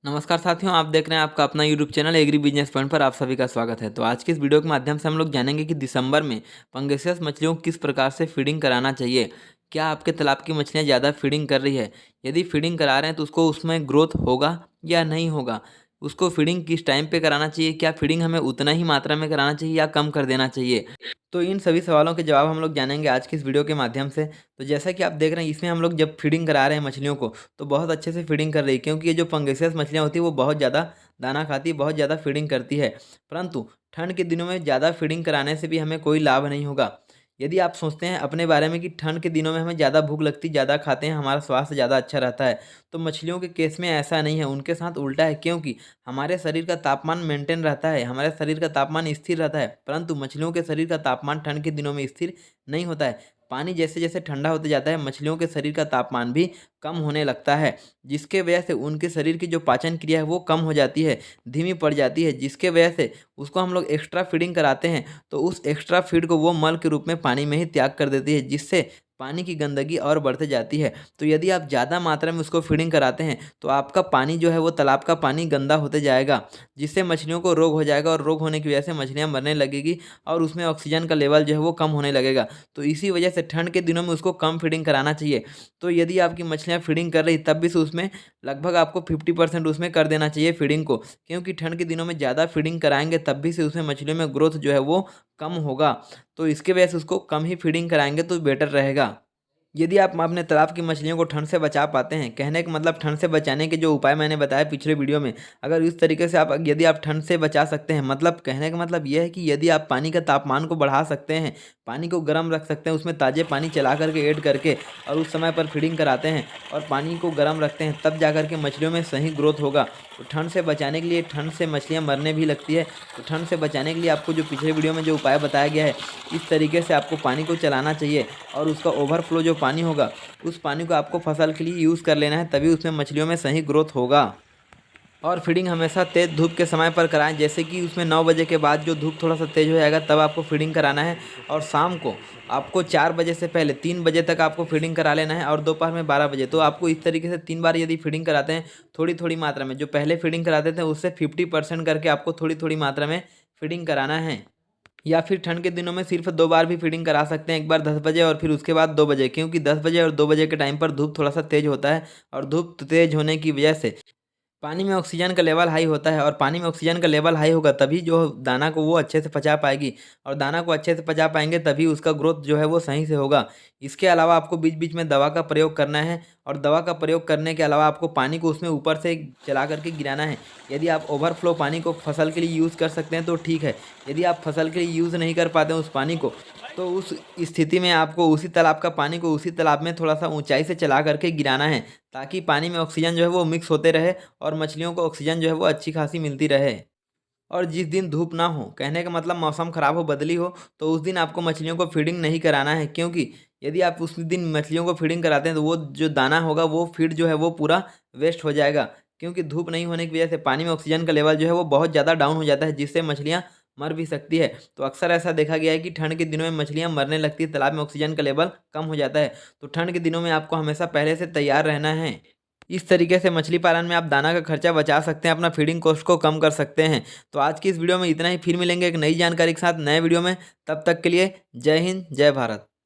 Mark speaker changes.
Speaker 1: नमस्कार साथियों, आप देख रहे हैं आपका अपना YouTube channel agri business point पर आप सभी का स्वागत है। तो आज की इस वीडियो के माध्यम से हम लोग जानेंगे कि दिसंबर में पंगेसियस मछलियों को किस प्रकार से फीडिंग कराना चाहिए। क्या आपके तालाब की मछलियाँ ज़्यादा फीडिंग कर रही है? यदि फीडिंग करा रहे हैं तो उसको उसमें ग्रोथ होगा या नहीं होगा? उसको फीडिंग किस टाइम पे कराना चाहिए? क्या फीडिंग हमें उतना ही मात्रा में कराना चाहिए या कम कर देना चाहिए? तो इन सभी सवालों के जवाब हम लोग जानेंगे आज की इस वीडियो के माध्यम से। तो जैसा कि आप देख रहे हैं, इसमें हम लोग जब फीडिंग करा रहे हैं मछलियों को, तो बहुत अच्छे से फीडिंग कर रही है, क्योंकि ये जो पंगेसियस मछलियाँ होती है वो बहुत ज़्यादा दाना खाती है, बहुत ज़्यादा फीडिंग करती है। परंतु ठंड के दिनों में ज़्यादा फीडिंग कराने से भी हमें कोई लाभ नहीं होगा। यदि आप सोचते हैं अपने बारे में कि ठंड के दिनों में हमें ज़्यादा भूख लगती, ज़्यादा खाते हैं, हमारा स्वास्थ्य ज़्यादा अच्छा रहता है, तो मछलियों के केस में ऐसा नहीं है, उनके साथ उल्टा है। क्योंकि हमारे शरीर का तापमान मेंटेन रहता है, हमारे शरीर का तापमान स्थिर रहता है, परंतु मछलियों के शरीर का तापमान ठंड के दिनों में स्थिर नहीं होता है। पानी जैसे जैसे ठंडा होते जाता है, मछलियों के शरीर का तापमान भी कम होने लगता है, जिसके वजह से उनके शरीर की जो पाचन क्रिया है वो कम हो जाती है, धीमी पड़ जाती है, जिसके वजह से उसको हम लोग एक्स्ट्रा फीडिंग कराते हैं, तो उस एक्स्ट्रा फीड को वो मल के रूप में पानी में ही त्याग कर देती है, जिससे पानी की गंदगी और बढ़ते जाती है। तो यदि आप ज़्यादा मात्रा में उसको फीडिंग कराते हैं, तो आपका पानी जो है वो तालाब का पानी गंदा होते जाएगा, जिससे मछलियों को रोग हो जाएगा, और रोग होने की वजह से मछलियाँ मरने लगेगी और उसमें ऑक्सीजन का लेवल जो है वो कम होने लगेगा। तो इसी वजह से ठंड के दिनों में उसको कम फीडिंग कराना चाहिए। तो यदि आपकी मछलियाँ फीडिंग कर रही, तब भी से उसमें लगभग आपको 50% उसमें कर देना चाहिए फीडिंग को, क्योंकि ठंड के दिनों में ज़्यादा फीडिंग कराएंगे तब भी से उसमें मछलियों में ग्रोथ जो है वो कम होगा। तो इसके वजह से उसको कम ही फीडिंग कराएंगे तो बेटर रहेगा। यदि आप अपने तालाब की मछलियों को ठंड से बचा पाते हैं, कहने का मतलब ठंड से बचाने के जो उपाय मैंने बताया पिछले वीडियो में, अगर इस तरीके से आप यदि आप ठंड से बचा सकते हैं, मतलब कहने का मतलब यह है कि यदि आप पानी का तापमान को बढ़ा सकते हैं, पानी को गर्म रख सकते हैं, उसमें ताज़े पानी चला करके ऐड करके, और उस समय पर फीडिंग कराते हैं और पानी को गर्म रखते हैं, तब जा करके मछलियों में सही ग्रोथ होगा। तो ठंड से बचाने के लिए, ठंड से मछलियाँ मरने भी लगती है, तो ठंड से बचाने के लिए आपको जो पिछले वीडियो में जो उपाय बताया गया है, इस तरीके से आपको पानी को चलाना चाहिए, और उसका ओवरफ्लो जो पानी होगा, उस पानी को आपको फसल के लिए यूज़ कर लेना है, तभी उसमें मछलियों में सही ग्रोथ होगा। और फीडिंग हमेशा तेज़ धूप के समय पर कराएं, जैसे कि उसमें 9 बजे के बाद जो धूप थोड़ा सा तेज़ हो जाएगा तब आपको फीडिंग कराना है, और शाम को आपको 4 बजे से पहले 3 बजे तक आपको फीडिंग करा लेना है, और दोपहर में 12 बजे। तो आपको इस तरीके से 3 बार यदि फीडिंग कराते हैं थोड़ी थोड़ी मात्रा में, जो पहले फीडिंग कराते थे उससे 50% करके आपको थोड़ी थोड़ी मात्रा में फीडिंग कराना है। या फिर ठंड के दिनों में सिर्फ 2 बार भी फीडिंग करा सकते हैं, एक बार 10 बजे और फिर उसके बाद 2 बजे, क्योंकि 10 बजे और 2 बजे के टाइम पर धूप थोड़ा सा तेज़ होता है, और धूप तेज़ होने की वजह से पानी में ऑक्सीजन का लेवल हाई होता है, और पानी में ऑक्सीजन का लेवल हाई होगा तभी जो दाना को वो अच्छे से पचा पाएगी, और दाना को अच्छे से पचा पाएंगे तभी उसका ग्रोथ जो है वो सही से होगा। इसके अलावा आपको बीच बीच में दवा का प्रयोग करना है, और दवा का प्रयोग करने के अलावा आपको पानी को उसमें ऊपर से चला करके गिराना है। यदि आप ओवरफ्लो पानी को फसल के लिए यूज़ कर सकते हैं तो ठीक है, यदि आप फसल के लिए यूज़ नहीं कर पाते हैं उस पानी को, तो उस स्थिति में आपको उसी तालाब का पानी को उसी तालाब में थोड़ा सा ऊंचाई से चला करके गिराना है, ताकि पानी में ऑक्सीजन जो है वो मिक्स होते रहे, और मछलियों को ऑक्सीजन जो है वो अच्छी खासी मिलती रहे। और जिस दिन धूप ना हो, कहने का मतलब मौसम ख़राब हो, बदली हो, तो उस दिन आपको मछलियों को फीडिंग नहीं कराना है, क्योंकि यदि आप उस दिन मछलियों को फीडिंग कराते हैं तो वो जो दाना होगा वो फीड जो है वो पूरा वेस्ट हो जाएगा, क्योंकि धूप नहीं होने की वजह से पानी में ऑक्सीजन का लेवल जो है वो बहुत ज़्यादा डाउन हो जाता है, जिससे मछलियाँ मर भी सकती है। तो अक्सर ऐसा देखा गया है कि ठंड के दिनों में मछलियाँ मरने लगती है, तालाब में ऑक्सीजन का लेवल कम हो जाता है। तो ठंड के दिनों में आपको हमेशा पहले से तैयार रहना है। इस तरीके से मछली पालन में आप दाना का खर्चा बचा सकते हैं, अपना फीडिंग कॉस्ट को कम कर सकते हैं। तो आज की इस वीडियो में इतना ही, फिर मिलेंगे एक नई जानकारी के साथ नए वीडियो में। तब तक के लिए जय हिंद, जय भारत।